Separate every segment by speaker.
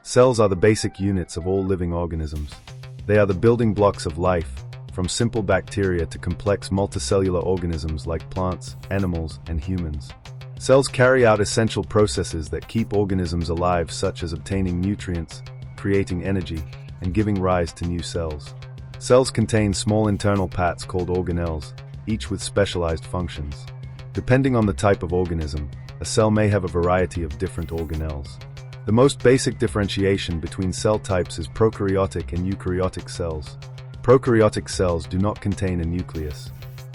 Speaker 1: Cells are the basic units of all living organisms. They are the building blocks of life, from simple bacteria to complex multicellular organisms like plants, animals, and humans. Cells carry out essential processes that keep organisms alive, such as obtaining nutrients, creating energy, and giving rise to new cells. Cells contain small internal parts called organelles, each with specialized functions. Depending on the type of organism, a cell may have a variety of different organelles. The most basic differentiation between cell types is prokaryotic and eukaryotic cells. Prokaryotic cells do not contain a nucleus.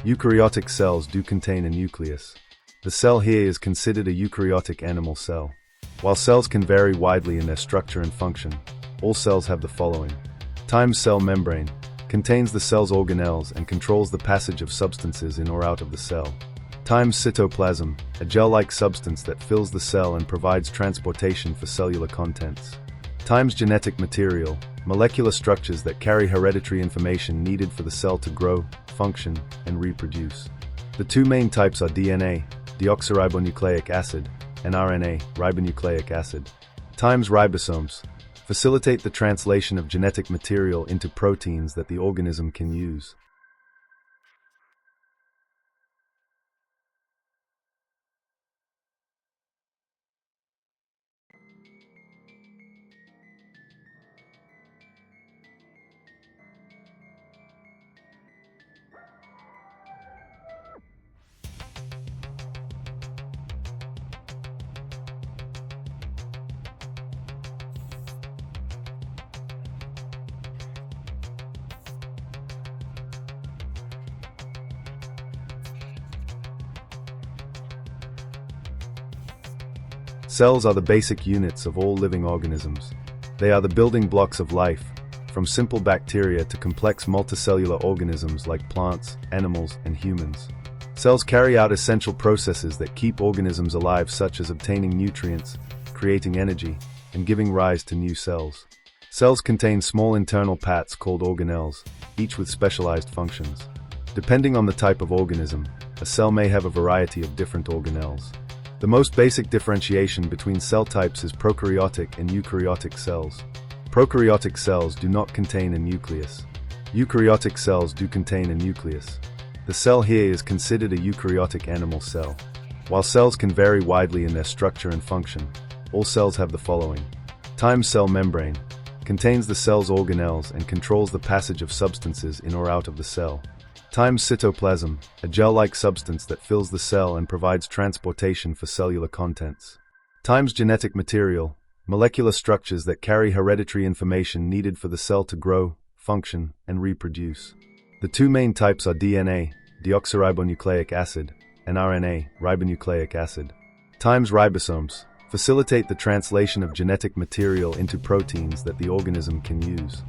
Speaker 1: Eukaryotic cells do contain a nucleus. The cell here is considered a eukaryotic animal cell. While cells can vary widely in their structure and function, all cells have the following. Cell membrane contains the cell's organelles and controls the passage of substances in or out of the cell. Cytoplasm, a gel-like substance that fills the cell and provides transportation for cellular contents. Genetic material, molecular structures that carry hereditary information needed for the cell to grow, function, and reproduce. The two main types are DNA, deoxyribonucleic acid, and RNA, ribonucleic acid. Ribosomes facilitate the translation of genetic material into proteins that the organism can use. Cells are the basic units of all living organisms. They are the building blocks of life, from simple bacteria to complex multicellular organisms like plants, animals, and humans. Cells carry out essential processes that keep organisms alive, such as obtaining nutrients, creating energy, and giving rise to new cells. Cells contain small internal parts called organelles, each with specialized functions. Depending on the type of organism, a cell may have a variety of different organelles. The most basic differentiation between cell types is prokaryotic and eukaryotic cells. Prokaryotic cells do not contain a nucleus. Eukaryotic cells do contain a nucleus. The cell here is considered a eukaryotic animal cell. While cells can vary widely in their structure and function, all cells have the following. Cell membrane contains the cell's organelles and controls the passage of substances in or out of the cell. Cytoplasm, a gel-like substance that fills the cell and provides transportation for cellular contents. Genetic material, molecular structures that carry hereditary information needed for the cell to grow, function, and reproduce. The two main types are DNA, deoxyribonucleic acid, and RNA, ribonucleic acid. Ribosomes facilitate the translation of genetic material into proteins that the organism can use.